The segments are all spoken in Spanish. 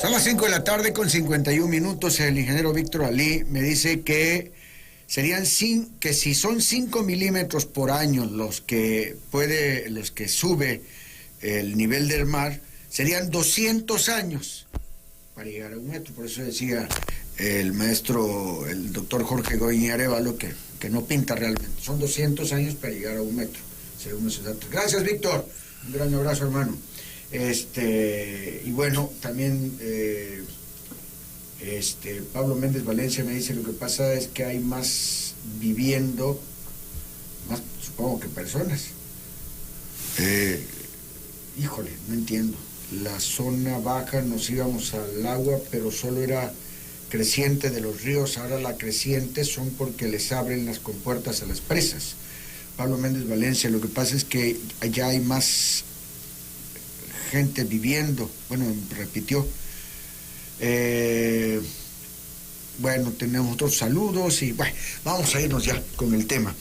Son las 5 de la tarde con 51 minutos. El ingeniero Víctor Ali me dice que que si son 5 milímetros por año los que sube el nivel del mar, serían 200 años para llegar a 1 metro. Por eso decía el maestro, el doctor Jorge Goñi Arevalo, que no pinta realmente. Son 200 años para llegar a 1 metro, según esos datos. Gracias, Víctor. Un gran abrazo, hermano. Y bueno, también Pablo Méndez Valencia me dice: lo que pasa es que hay más viviendo, más supongo que personas. Híjole, no entiendo. La zona baja nos íbamos al agua, pero solo era creciente de los ríos. Ahora la creciente son porque les abren las compuertas a las presas. Pablo Méndez Valencia, lo que pasa es que allá hay más gente viviendo. Bueno, repitió. Bueno, tenemos otros saludos y bueno, vamos a irnos ya con el tema.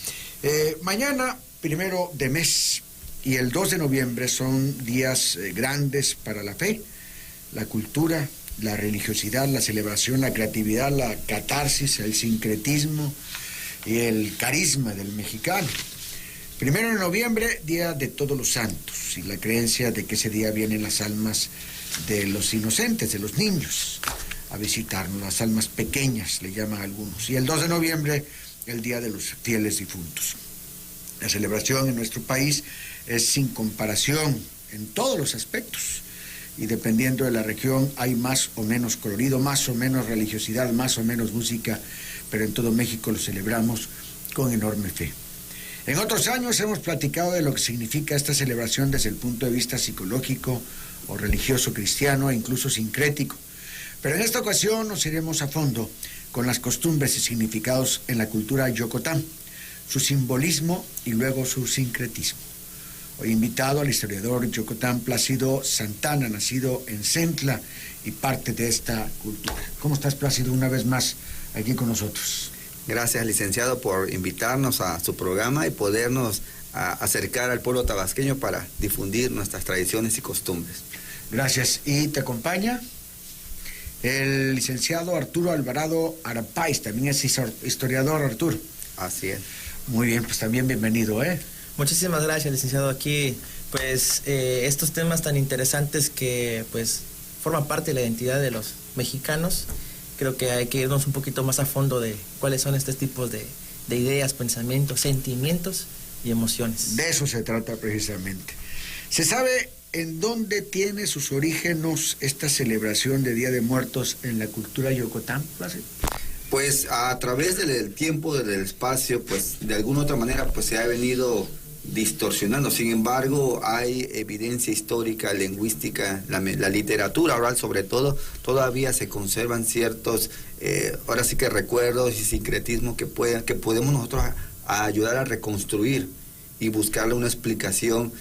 Mañana, 1 de mes, y el 2 de noviembre son días grandes para la fe, la cultura, la religiosidad, la celebración, la creatividad, la catarsis, el sincretismo y el carisma del mexicano. 1 de noviembre, Día de Todos los Santos, y la creencia de que ese día vienen las almas de los inocentes, de los niños, a visitarnos, las almas pequeñas, le llaman algunos. Y el 2 de noviembre, el Día de los Fieles Difuntos. La celebración en nuestro país es sin comparación en todos los aspectos, y dependiendo de la región hay más o menos colorido, más o menos religiosidad, más o menos música, pero en todo México lo celebramos con enorme fe. En otros años hemos platicado de lo que significa esta celebración desde el punto de vista psicológico o religioso cristiano e incluso sincrético, pero en esta ocasión nos iremos a fondo con las costumbres y significados en la cultura yocotán, su simbolismo y luego su sincretismo. Hoy invitado al historiador yocotán Plácido Santana, nacido en Centla y parte de esta cultura. ¿Cómo estás, Plácido, una vez más aquí con nosotros? Gracias, licenciado, por invitarnos a su programa y podernos acercar al pueblo tabasqueño para difundir nuestras tradiciones y costumbres. Gracias. Y te acompaña el licenciado Arturo Alvarado Arapaiz, también es historiador, Arturo. Así es. Muy bien, pues también bienvenido, ¿eh? Muchísimas gracias, licenciado. Aquí, pues, estos temas tan interesantes que, pues, forman parte de la identidad de los mexicanos. Creo que hay que irnos un poquito más a fondo de cuáles son estos tipos de ideas, pensamientos, sentimientos y emociones. De eso se trata precisamente. ¿Se sabe en dónde tiene sus orígenes esta celebración de Día de Muertos en la cultura yocotán? Pues a través del tiempo, del espacio, pues de alguna otra manera pues se ha venido distorsionando. Sin embargo, hay evidencia histórica, lingüística, la literatura oral sobre todo, todavía se conservan ciertos, ahora sí que recuerdos y sincretismos que podemos nosotros ayudar a reconstruir y buscarle una explicación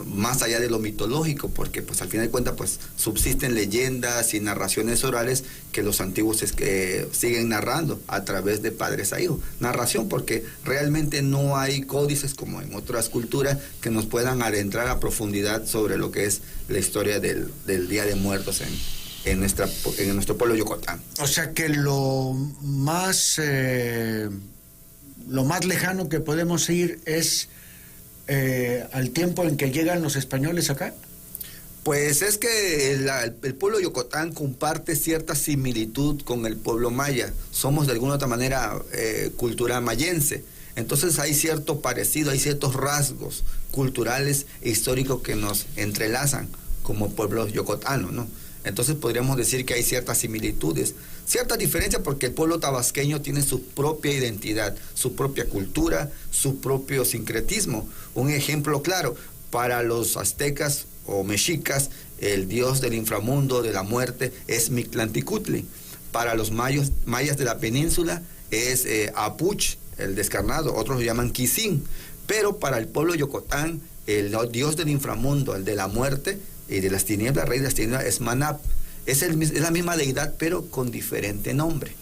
más allá de lo mitológico, porque pues al final de cuentas pues subsisten leyendas y narraciones orales que los antiguos siguen narrando a través de padres a hijos. Narración porque realmente no hay códices como en otras culturas que nos puedan adentrar a profundidad sobre lo que es la historia del Día de Muertos en nuestro pueblo yocotán. O sea que lo más lejano que podemos ir es al tiempo en que llegan los españoles acá. Pues es que el pueblo yocotán comparte cierta similitud con el pueblo maya. Somos de alguna otra manera cultura mayense. Entonces hay cierto parecido, hay ciertos rasgos culturales e históricos que nos entrelazan como pueblos yocotanos, ¿no? Entonces podríamos decir que hay ciertas similitudes, ciertas diferencias, porque el pueblo tabasqueño tiene su propia identidad, su propia cultura, su propio sincretismo. Un ejemplo claro, para los aztecas o mexicas, el dios del inframundo, de la muerte, es Mictlanticutli. Para los mayas de la península es Apuch, el descarnado, otros lo llaman Quisín. Pero para el pueblo yocotán, el dios del inframundo, el de la muerte y de las tinieblas, rey de las tinieblas, es Manap. Es la misma deidad, pero con diferente nombre.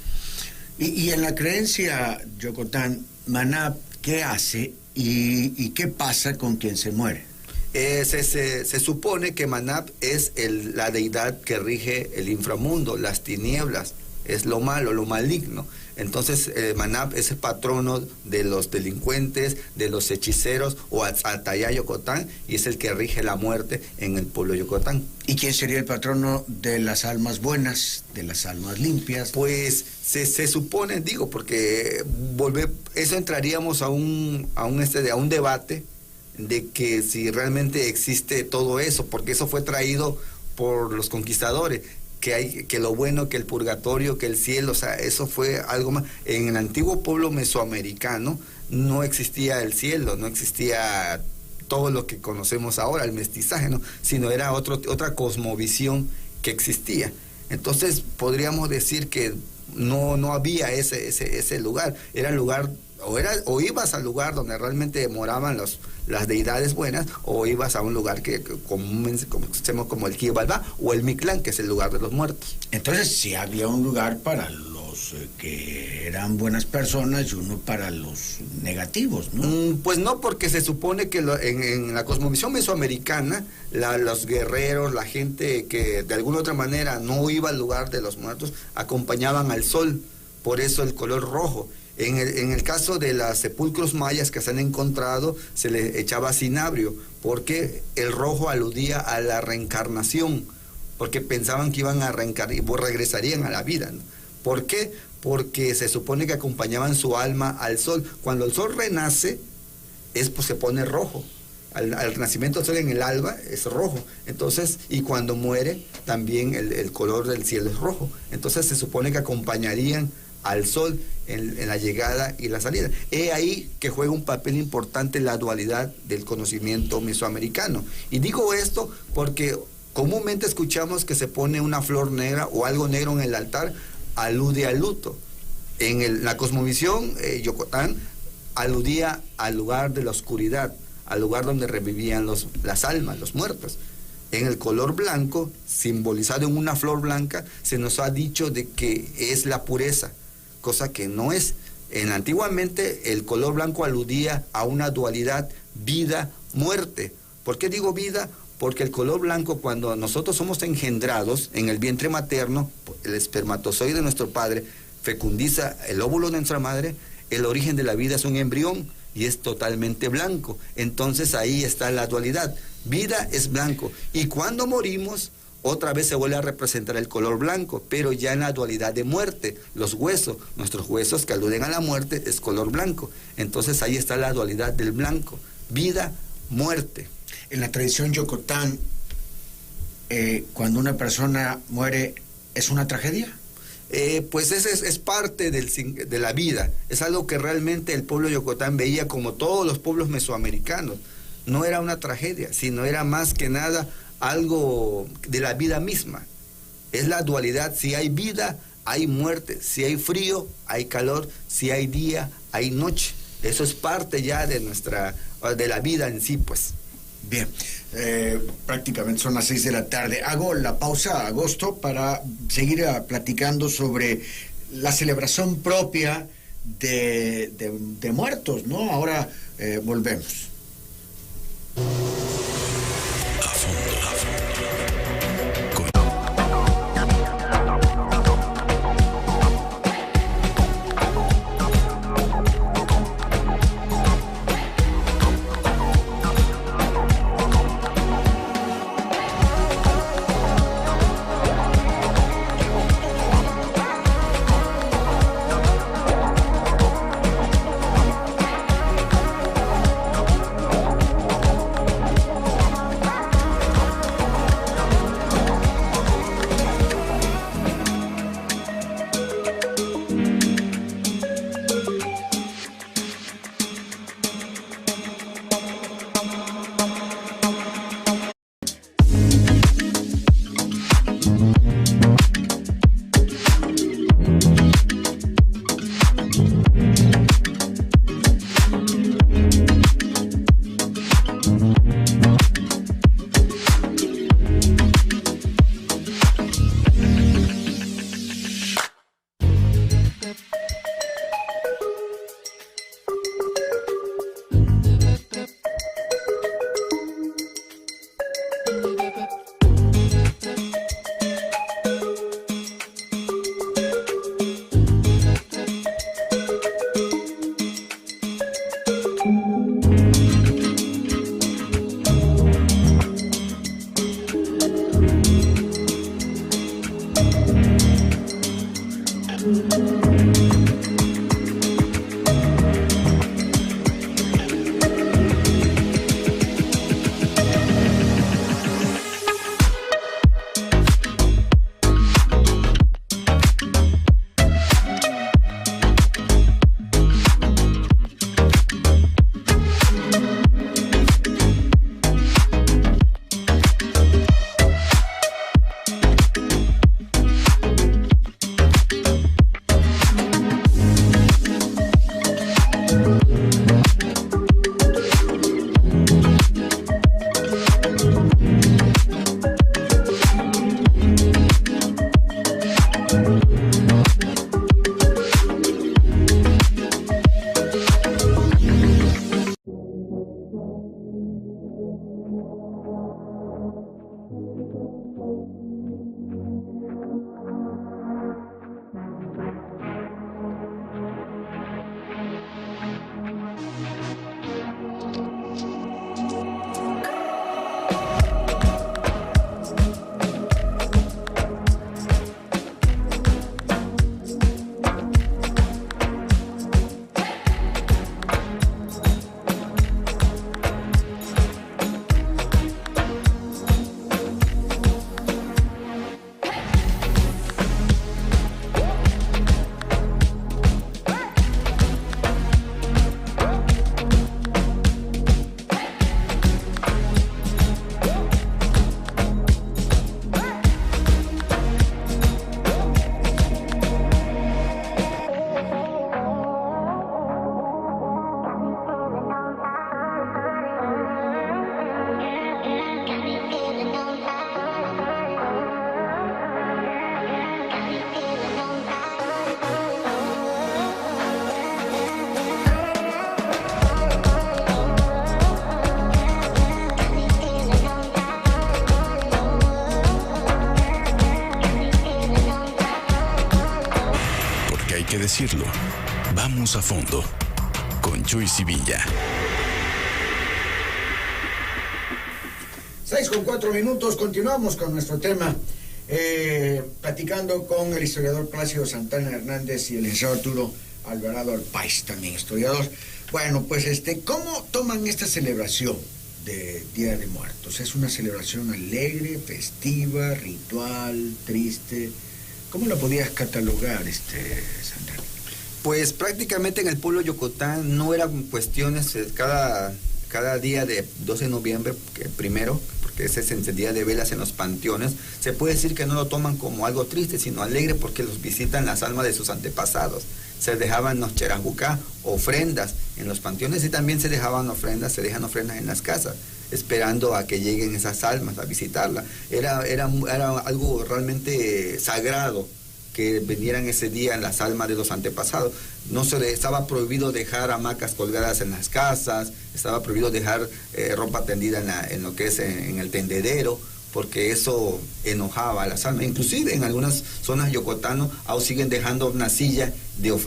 Y en la creencia yocotán, Manap, ¿qué hace y qué pasa con quien se muere? Se supone que Manab es la deidad que rige el inframundo, las tinieblas, es lo malo, lo maligno. Entonces Manab es el patrono de los delincuentes, de los hechiceros o Atayá Yocotán, y es el que rige la muerte en el pueblo Yocotán. ¿Y quién sería el patrono de las almas buenas, de las almas limpias? Pues se supone, digo, porque eso entraríamos a un debate de que si realmente existe todo eso, porque eso fue traído por los conquistadores, que lo bueno, que el purgatorio, que el cielo, o sea, eso fue algo más. En el antiguo pueblo mesoamericano no existía el cielo, no existía todo lo que conocemos ahora, el mestizaje, ¿no? Sino era otra cosmovisión que existía. Entonces podríamos decir que no había ese lugar, era el lugar, o ibas al lugar donde realmente moraban las deidades buenas, o ibas a un lugar que comúnmente conocemos como el Quibalba o el Mictlán, que es el lugar de los muertos. Entonces sí había un lugar para los que eran buenas personas y uno para los negativos, ¿no? Pues no, porque se supone que en la cosmovisión mesoamericana, los guerreros, la gente que de alguna otra manera no iba al lugar de los muertos, acompañaban al sol, por eso el color rojo. En el caso de los sepulcros mayas que se han encontrado, se les echaba cinabrio, porque el rojo aludía a la reencarnación, porque pensaban que iban a reencarnar y regresarían a la vida, ¿no? ¿Por qué? Porque se supone que acompañaban su alma al sol. Cuando el sol renace, pues se pone rojo. Al nacimiento del sol en el alba es rojo. Entonces, y cuando muere, también el color del cielo es rojo. Entonces se supone que acompañarían al sol en la llegada y la salida. Es ahí que juega un papel importante la dualidad del conocimiento mesoamericano. Y digo esto porque comúnmente escuchamos que se pone una flor negra o algo negro en el altar, alude al luto. En la cosmovisión Yocotán aludía al lugar de la oscuridad, al lugar donde revivían las almas, los muertos. En el color blanco, simbolizado en una flor blanca, se nos ha dicho de que es la pureza, cosa que no es. Antiguamente el color blanco aludía a una dualidad vida-muerte. ¿Por qué digo vida? Porque el color blanco, cuando nosotros somos engendrados en el vientre materno, el espermatozoide de nuestro padre fecundiza el óvulo de nuestra madre, el origen de la vida es un embrión y es totalmente blanco. Entonces ahí está la dualidad. Vida es blanco. Y cuando morimos, otra vez se vuelve a representar el color blanco, pero ya en la dualidad de muerte. Los huesos, nuestros huesos que aluden a la muerte, es color blanco. Entonces ahí está la dualidad del blanco. Vida, muerte. En la tradición Yocotán, cuando una persona muere, ¿es una tragedia? Pues ese es parte de la vida. Es algo que realmente el pueblo Yocotán veía como todos los pueblos mesoamericanos. No era una tragedia, sino era más que nada algo de la vida misma. Es la dualidad. Si hay vida, hay muerte. Si hay frío, hay calor. Si hay día, hay noche. Eso es parte ya de la vida en sí, pues. Bien, prácticamente son las 6 de la tarde. Hago la pausa, Agosto, para seguir platicando sobre la celebración propia de muertos, ¿no? Ahora volvemos. Que decirlo. Vamos a fondo con Chuy Sevilla. 6:04, continuamos con nuestro tema, platicando con el historiador Plácido Santana Hernández y el licenciado Arturo Alvarado Alpáez, también historiador. Bueno, pues ¿cómo toman esta celebración de Día de Muertos? ¿Es una celebración alegre, festiva, ritual, triste? ¿Cómo la podías catalogar, Santana? Pues prácticamente en el pueblo Yocotán no eran cuestiones cada día de 12 de noviembre, primero, porque ese es el día de velas en los panteones, se puede decir que no lo toman como algo triste, sino alegre, porque los visitan las almas de sus antepasados. Se dejaban los cherajucá, ofrendas en los panteones, y también se dejan ofrendas en las casas, esperando a que lleguen esas almas a visitarla. Era algo realmente sagrado que vinieran ese día en las almas de los antepasados. Estaba prohibido dejar hamacas colgadas en las casas, estaba prohibido dejar ropa tendida en lo que es en el tendedero, porque eso enojaba a las almas. Inclusive en algunas zonas yocotanos aún siguen dejando una silla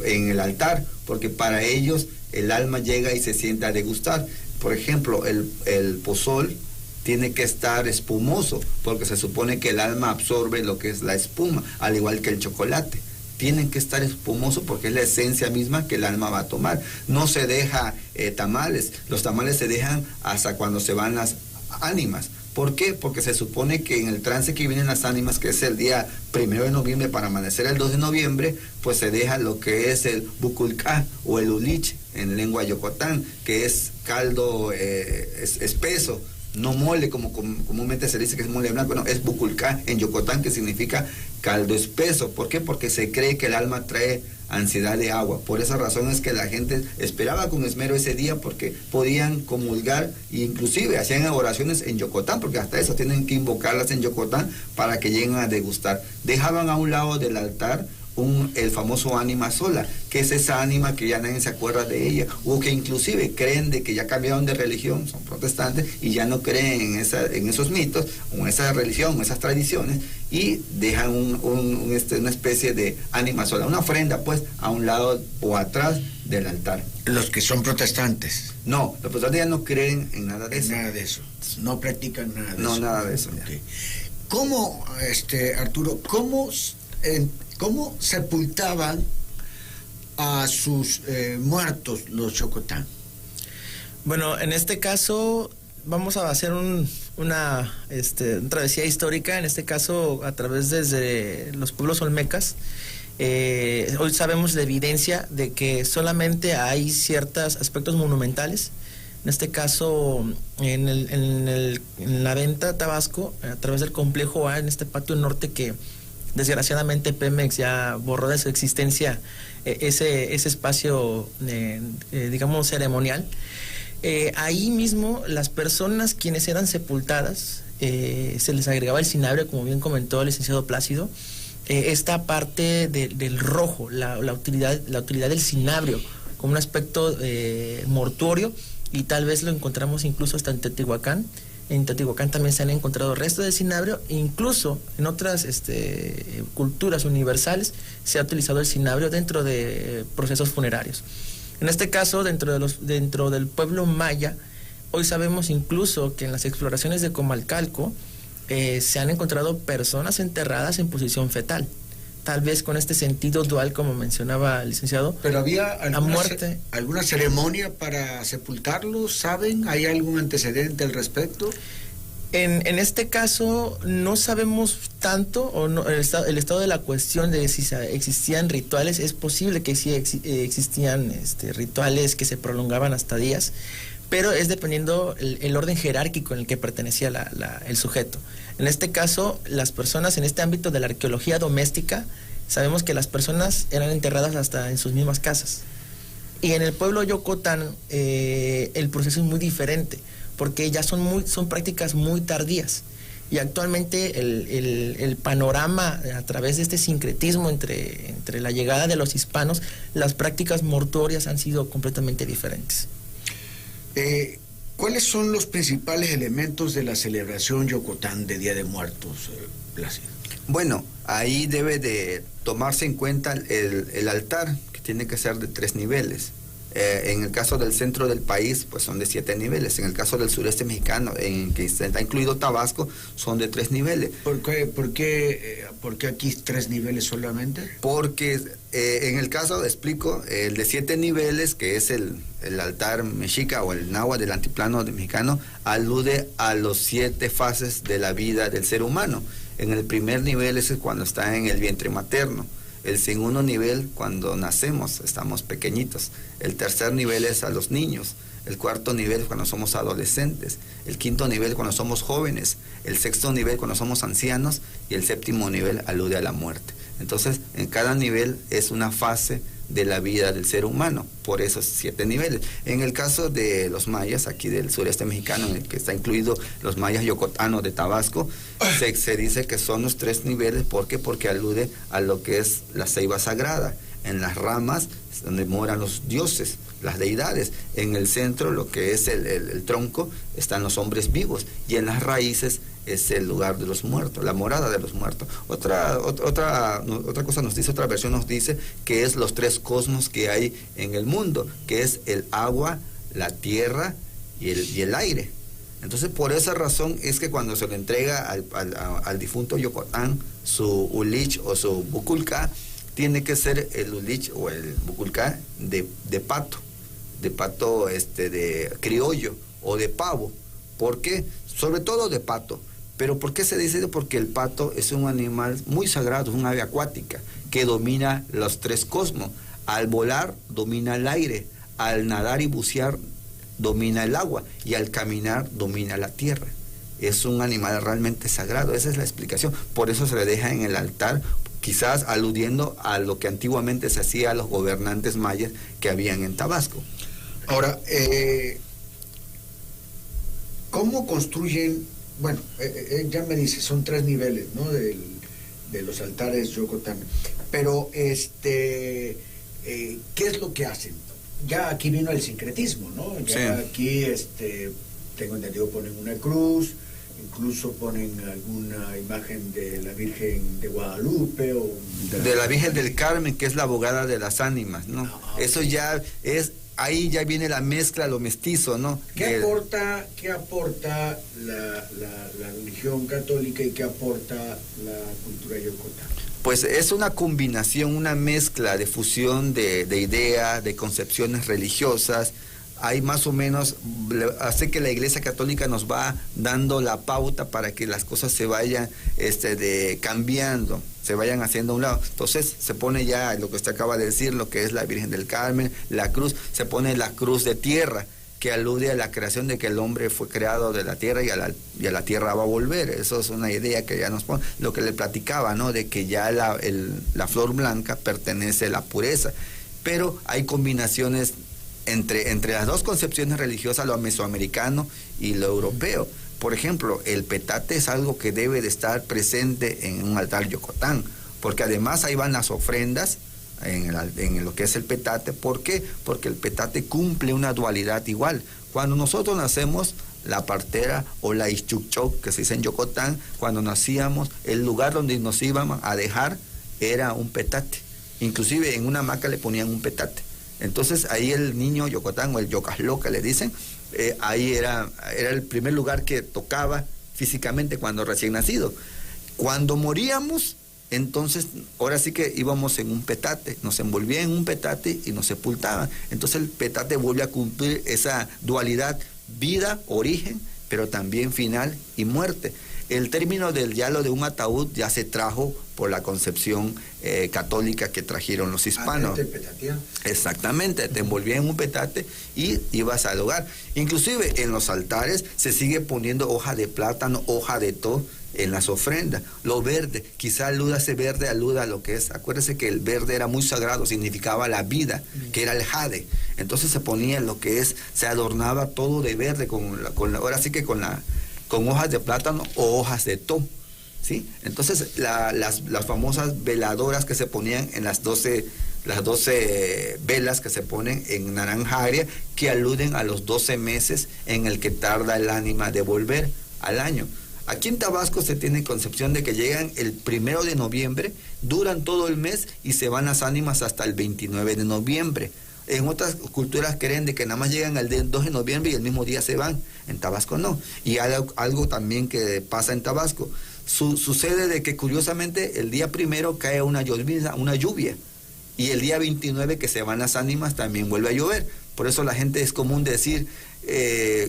en el altar, porque para ellos el alma llega y se sienta a degustar. Por ejemplo, el pozol tiene que estar espumoso, porque se supone que el alma absorbe lo que es la espuma, al igual que el chocolate. Tienen que estar espumoso porque es la esencia misma que el alma va a tomar. No se deja tamales, los tamales se dejan hasta cuando se van las ánimas. ¿Por qué? Porque se supone que en el trance que vienen las ánimas, que es el día 1 de noviembre para amanecer el 2 de noviembre, pues se deja lo que es el buculcá o el ulich en lengua yocotán, que es caldo espeso, no mole, como comúnmente se dice que es mole blanco, no, es buculcá en yocotán, que significa caldo espeso. ¿Por qué? Porque se cree que el alma trae ansiedad de agua. Por esa razón es que la gente esperaba con esmero ese día, porque podían comulgar e inclusive hacían oraciones en yocotán, porque hasta eso tienen que invocarlas en yocotán para que lleguen a degustar. Dejaban a un lado del altar el famoso ánima sola, que es esa ánima que ya nadie se acuerda de ella, o que inclusive creen de que ya cambiaron de religión, son protestantes y ya no creen en esos mitos, o en esa religión, o esas tradiciones, y dejan una especie de ánima sola, una ofrenda pues a un lado o atrás del altar. Los que son protestantes. No, los protestantes ya no creen en nada de eso. Nada de eso. No practican nada de eso. No, nada de eso. Okay. ¿Cómo, Arturo, cómo ¿cómo sepultaban a sus muertos los Yokotán? Bueno, en este caso vamos a hacer una travesía histórica, en este caso a través desde los pueblos olmecas. Hoy sabemos la evidencia de que solamente hay ciertos aspectos monumentales. En este caso, en la venta Tabasco, a través del complejo A, en este patio norte que desgraciadamente Pemex ya borró de su existencia ese espacio, digamos, ceremonial. Ahí mismo las personas quienes eran sepultadas, se les agregaba el cinabrio, como bien comentó el licenciado Plácido. Esta parte del rojo, la utilidad del cinabrio como un aspecto mortuorio, y tal vez lo encontramos incluso hasta en Teotihuacán. En Teotihuacán también se han encontrado restos de cinabrio, e incluso en otras culturas universales se ha utilizado el cinabrio dentro de procesos funerarios. En este caso, dentro del pueblo maya, hoy sabemos incluso que en las exploraciones de Comalcalco se han encontrado personas enterradas en posición fetal, tal vez con este sentido dual, como mencionaba el licenciado. ¿Pero había muerte. alguna ceremonia para sepultarlos? ¿Saben? ¿Hay algún antecedente al respecto? En este caso no sabemos tanto, o no, el estado de la cuestión de si existían rituales. Es posible que sí existían rituales que se prolongaban hasta días, pero es dependiendo el orden jerárquico en el que pertenecía el sujeto. En este caso, las personas en este ámbito de la arqueología doméstica, sabemos que las personas eran enterradas hasta en sus mismas casas. Y en el pueblo Yokotán el proceso es muy diferente, porque ya son prácticas muy tardías. Y actualmente el panorama, a través de este sincretismo entre la llegada de los hispanos, las prácticas mortuorias han sido completamente diferentes. ¿Cuáles son los principales elementos de la celebración Yokotán de Día de Muertos, Plácido? Bueno, ahí debe de tomarse en cuenta el altar, que tiene que ser de 3 niveles. En el caso del centro del país, pues son de 7 niveles. En el caso del sureste mexicano, en que está incluido Tabasco, son de 3 niveles. ¿Por qué aquí 3 niveles solamente? Porque en el caso, explico, el de 7 niveles, que es el altar mexica o el náhuatl del antiplano mexicano, alude a los 7 fases de la vida del ser humano. En el primer nivel es cuando está en el vientre materno. El segundo nivel, cuando nacemos, estamos pequeñitos. El tercer nivel es a los niños. El cuarto nivel es cuando somos adolescentes. El quinto nivel cuando somos jóvenes. El sexto nivel cuando somos ancianos. Y el séptimo nivel alude a la muerte. Entonces, en cada nivel es una fase de la vida del ser humano, por esos 7 niveles. En el caso de los mayas, aquí del sureste mexicano, en el que está incluido los mayas yocotanos de Tabasco, se dice que son los 3 niveles. ¿Por qué? Porque alude a lo que es la ceiba sagrada. En las ramas es donde moran los dioses, las deidades. En el centro, lo que es el tronco, están los hombres vivos. Y en las raíces es el lugar de los muertos, la morada de los muertos. Otra cosa nos dice, otra versión nos dice que es los 3 cosmos que hay en el mundo, que es el agua, la tierra y el aire. Entonces, por esa razón es que cuando se le entrega al difunto Yokotán su ulich o su buculcá, tiene que ser el ulich o el buculcá de pato, de criollo o de pavo. ¿Por qué? Sobre todo de pato. ¿Pero por qué se dice? Porque el pato es un animal muy sagrado, es un ave acuática que domina los 3 cosmos. Al volar domina el aire, al nadar y bucear domina el agua, y al caminar domina la tierra. Es un animal realmente sagrado, esa es la explicación. Por eso se le deja en el altar, quizás aludiendo a lo que antiguamente se hacía a los gobernantes mayas que habían en Tabasco. Ahora, ¿cómo construyen? Bueno, ya me dice, son 3 niveles, ¿no? De los altares Yokotán. Pero, ¿qué es lo que hacen? Ya aquí vino el sincretismo, ¿no? Ya sí. Aquí, tengo entendido, ponen una cruz, incluso ponen alguna imagen de la Virgen de Guadalupe o de la Virgen del Carmen, que es la abogada de las ánimas, ¿no? Eso ya es, ahí ya viene la mezcla, lo mestizo, ¿no? ¿Qué aporta la religión católica y qué aporta la cultura yokotá? Pues es una combinación, una mezcla de fusión de ideas, de concepciones religiosas. Hay más o menos, hace que la Iglesia Católica nos va dando la pauta para que las cosas se vayan cambiando, se vayan haciendo a un lado. Entonces se pone ya lo que usted acaba de decir, lo que es la Virgen del Carmen, la cruz, se pone la cruz de tierra, que alude a la creación de que el hombre fue creado de la tierra y a la tierra va a volver. Eso es una idea que ya nos pone, lo que le platicaba, ¿no? De que ya la flor blanca pertenece a la pureza, pero hay combinaciones entre las dos concepciones religiosas, lo mesoamericano y lo europeo. Por ejemplo, el petate es algo que debe de estar presente en un altar yocotán, porque además ahí van las ofrendas en lo que es el petate. ¿Por qué? Porque el petate cumple una dualidad igual. Cuando nosotros nacemos, la partera o la ichucchoc, que se dice en Yocotán, cuando nacíamos, el lugar donde nos íbamos a dejar era un petate. Inclusive en una hamaca le ponían un petate. Entonces ahí el niño yocotán o el yocaslo que le dicen, ahí era el primer lugar que tocaba físicamente cuando recién nacido. Cuando moríamos, entonces ahora sí que íbamos en un petate, nos envolvían en un petate y nos sepultaban. Entonces el petate vuelve a cumplir esa dualidad, vida, origen, pero también final y muerte. El término del yalo de un ataúd ya se trajo por la concepción católica que trajeron los hispanos. Exactamente, te envolvían en un petate y ibas al hogar. Inclusive en los altares se sigue poniendo hoja de plátano, hoja de to en las ofrendas. Lo verde, quizá ese verde aluda a lo que es. Acuérdese que el verde era muy sagrado, significaba la vida, que era el jade. Entonces se ponía lo que es, se adornaba todo de verde ahora sí que con hojas de plátano o hojas de to, ¿sí? Entonces las famosas veladoras que se ponían en las 12 velas que se ponen en naranja agria, que aluden a los 12 meses en el que tarda el ánima de volver al año. Aquí en Tabasco se tiene concepción de que llegan el 1 de noviembre, duran todo el mes y se van las ánimas hasta el 29 de noviembre. En otras culturas creen de que nada más llegan el 2 de noviembre y el mismo día se van. En Tabasco no. Y hay algo también que pasa en Tabasco. Sucede de que curiosamente el día 1 cae una lluvia. Y el día 29 que se van las ánimas también vuelve a llover. Por eso la gente es común decir,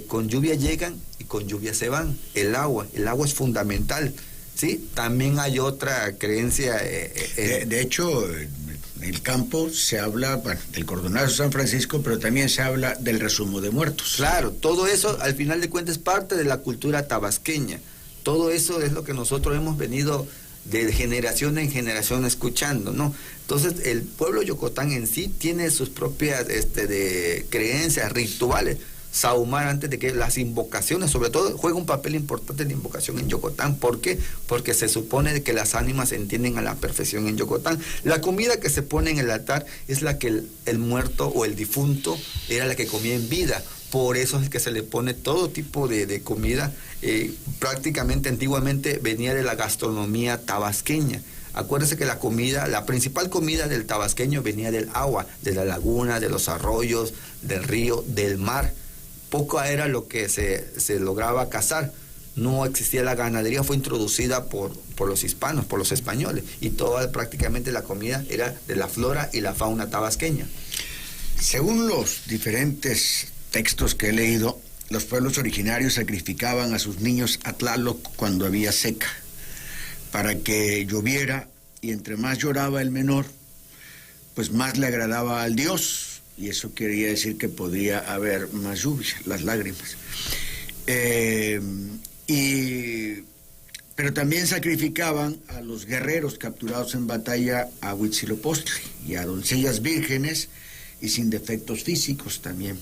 con lluvia llegan y con lluvia se van. El agua es fundamental, ¿sí? También hay otra creencia. De hecho, en el campo se habla del cordonazo de San Francisco, pero también se habla del resumo de muertos. Claro, todo eso al final de cuentas es parte de la cultura tabasqueña. Todo eso es lo que nosotros hemos venido de generación en generación escuchando, ¿no? Entonces el pueblo yocotán en sí tiene sus propias de creencias, rituales. Sahumar, antes de que las invocaciones, sobre todo, juega un papel importante en la invocación en Yocotán. ¿Por qué? Porque se supone que las ánimas se entienden a la perfección en Yocotán. La comida que se pone en el altar es la que el muerto o el difunto era la que comía en vida. Por eso es que se le pone todo tipo de comida. Prácticamente antiguamente venía de la gastronomía tabasqueña. Acuérdese que la principal comida del tabasqueño venía del agua, de la laguna, de los arroyos, del río, del mar. Poco era lo que se lograba cazar. No existía la ganadería, fue introducida por los hispanos, por los españoles, y toda prácticamente la comida era de la flora y la fauna tabasqueña. Según los diferentes textos que he leído, los pueblos originarios sacrificaban a sus niños a Tlaloc cuando había seca, para que lloviera, y entre más lloraba el menor, pues más le agradaba al dios. Y eso quería decir que podría haber más lluvia, las lágrimas. Pero también sacrificaban a los guerreros capturados en batalla a Huitzilopochtli y a doncellas vírgenes y sin defectos físicos también.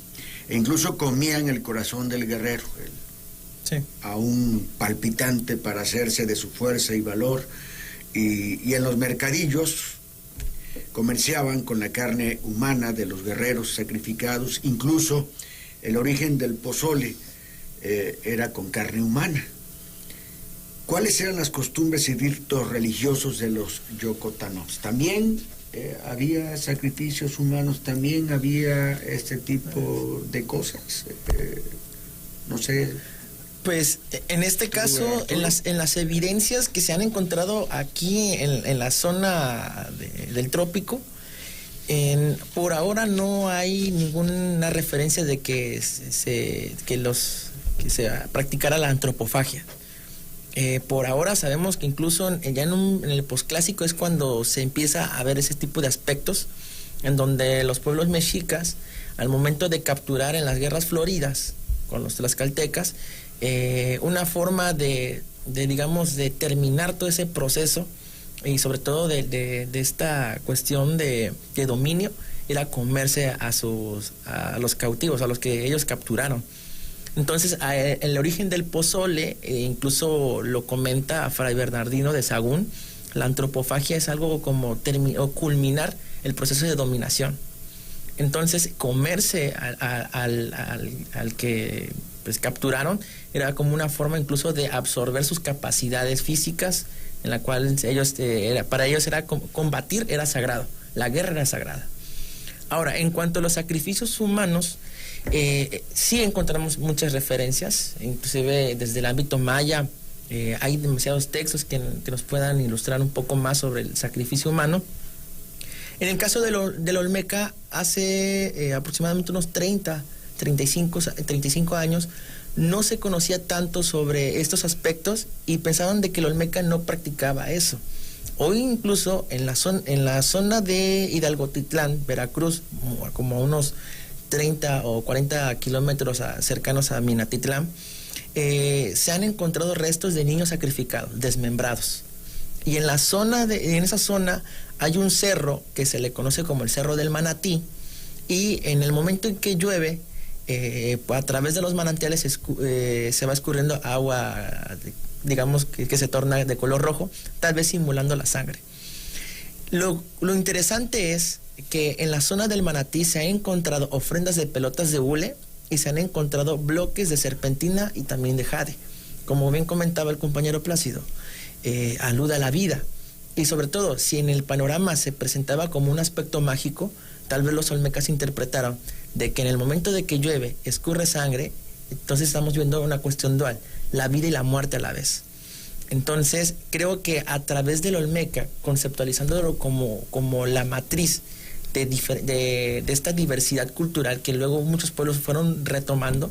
E incluso comían el corazón del guerrero, aún palpitante para hacerse de su fuerza y valor. Y en los mercadillos comerciaban con la carne humana de los guerreros sacrificados. Incluso el origen del pozole era con carne humana. ¿Cuáles eran las costumbres y ritos religiosos de los yocotanos? También había sacrificios humanos, también había este tipo de cosas. No sé. Pues en este caso, en las evidencias que se han encontrado aquí en la zona del trópico, por ahora no hay ninguna referencia de que se practicara la antropofagia. Por ahora sabemos que incluso ya en el posclásico es cuando se empieza a ver ese tipo de aspectos, en donde los pueblos mexicas, al momento de capturar en las guerras floridas con los tlaxcaltecas, una forma de terminar todo ese proceso, y sobre todo de esta cuestión de dominio, era comerse a los cautivos, a los que ellos capturaron. Entonces, el origen del pozole, incluso lo comenta Fray Bernardino de Sahagún, la antropofagia es algo como culminar el proceso de dominación. Entonces, comerse al que pues capturaron era como una forma incluso de absorber sus capacidades físicas, en la cual para ellos era combatir, era sagrado, la guerra era sagrada. Ahora, en cuanto a los sacrificios humanos, sí encontramos muchas referencias, inclusive desde el ámbito maya. Hay demasiados textos que nos puedan ilustrar un poco más sobre el sacrificio humano. En el caso del Olmeca, hace aproximadamente unos 35 años, no se conocía tanto sobre estos aspectos y pensaban de que el Olmeca no practicaba eso. Hoy incluso en la zona de Hidalgotitlán, Veracruz, como a unos 30 o 40 kilómetros cercanos a Minatitlán, se han encontrado restos de niños sacrificados, desmembrados. Y en esa zona hay un cerro que se le conoce como el Cerro del Manatí, y en el momento en que llueve, a través de los manantiales se va escurriendo agua, digamos que se torna de color rojo, tal vez simulando la sangre. Lo interesante es que en la zona del Manatí se han encontrado ofrendas de pelotas de hule y se han encontrado bloques de serpentina y también de jade. Como bien comentaba el compañero Plácido, aluda a la vida. Y sobre todo, si en el panorama se presentaba como un aspecto mágico, tal vez los olmecas interpretaron de que en el momento de que llueve, escurre sangre, entonces estamos viendo una cuestión dual, la vida y la muerte a la vez. Entonces, creo que a través del olmeca, conceptualizándolo como la matriz de esta diversidad cultural que luego muchos pueblos fueron retomando,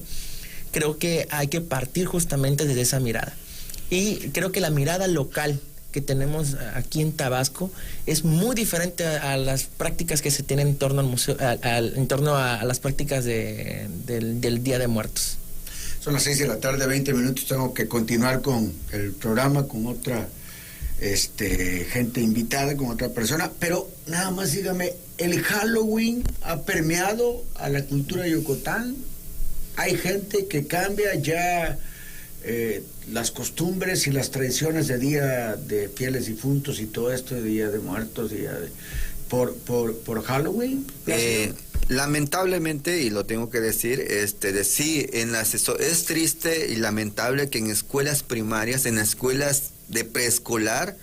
creo que hay que partir justamente desde esa mirada. Y creo que la mirada local que tenemos aquí en Tabasco es muy diferente a las prácticas que se tienen en torno al museo, en torno a las prácticas del Día de Muertos. Son las 6:20 p.m, tengo que continuar con el programa, con otra gente invitada, con otra persona, pero nada más dígame, ¿el Halloween ha permeado a la cultura de Yucatán? ¿Hay gente que cambia ya las costumbres y las tradiciones de Día de Fieles Difuntos y todo esto de Día de Muertos, por Halloween? Lamentablemente, y lo tengo que decir, sí, es triste y lamentable que en escuelas primarias, en escuelas de preescolar,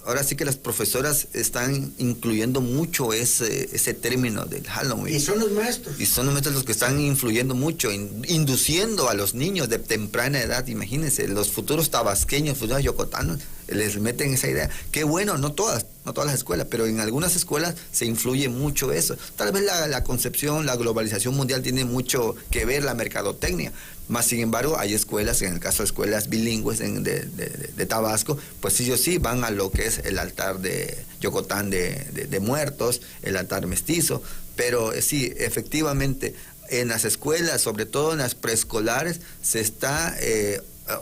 ahora sí que las profesoras están incluyendo mucho ese término del Halloween. Y son los maestros. Y son los maestros los que están influyendo mucho, induciendo a los niños de temprana edad. Imagínense, los futuros tabasqueños, futuros yocotanos, les meten esa idea. Qué bueno, no todas las escuelas, pero en algunas escuelas se influye mucho eso. Tal vez la concepción, la globalización mundial tiene mucho que ver, la mercadotecnia. Más sin embargo, hay escuelas, en el caso de escuelas bilingües de Tabasco, pues ellos sí van a lo que es el altar de Yocotán de muertos, el altar mestizo, pero sí, efectivamente, en las escuelas, sobre todo en las preescolares, se está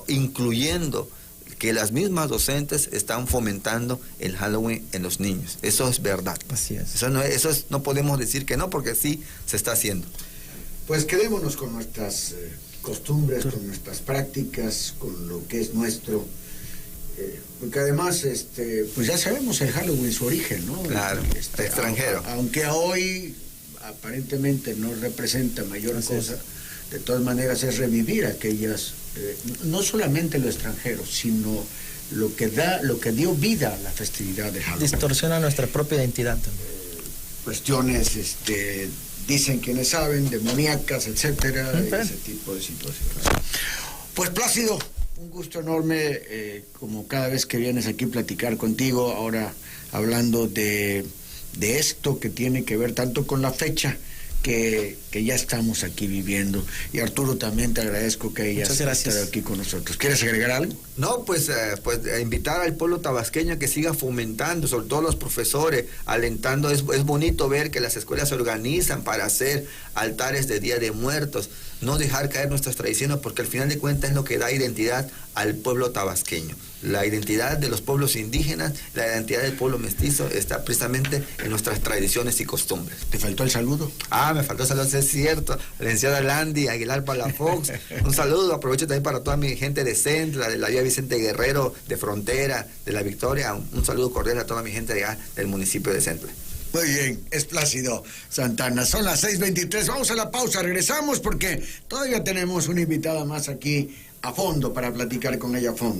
incluyendo que las mismas docentes están fomentando el Halloween en los niños. Eso es verdad. Así es. No podemos decir que no, porque sí se está haciendo. Pues quedémonos con nuestras costumbres, con nuestras prácticas, con lo que es nuestro, porque además pues ya sabemos el Halloween, su origen, ¿no? Claro, extranjero. Aunque hoy aparentemente no representa mayor cosa, de todas maneras es revivir aquellas, no solamente lo extranjero, sino lo que dio vida a la festividad de Halloween. Distorsiona nuestra propia identidad también. Cuestiones, dicen quienes saben, demoníacas, etcétera, ese tipo de situaciones. Pues Plácido, un gusto enorme, como cada vez que vienes aquí a platicar contigo, ahora hablando de esto que tiene que ver tanto con la fecha que ya estamos aquí viviendo. Y Arturo, también te agradezco que hayas estado aquí con nosotros. ¿Quieres agregar algo? No, pues invitar al pueblo tabasqueño a que siga fomentando, sobre todo los profesores, alentando. Es bonito ver que las escuelas se organizan para hacer altares de Día de Muertos, no dejar caer nuestras tradiciones, porque al final de cuentas es lo que da identidad al pueblo tabasqueño. La identidad de los pueblos indígenas, la identidad del pueblo mestizo está precisamente en nuestras tradiciones y costumbres. ¿Te faltó el saludo? Me faltó el saludo, es cierto. Licenciada Landy Aguilar Palafox, un saludo. Aprovecho también para toda mi gente de Centla, de la vía Vicente Guerrero, de Frontera, de La Victoria. Un saludo cordial a toda mi gente allá del municipio de Centla. Muy bien, es Plácido Santana. Son las 6:23. Vamos a la pausa, regresamos porque todavía tenemos una invitada más aquí a fondo para platicar con ella a fondo.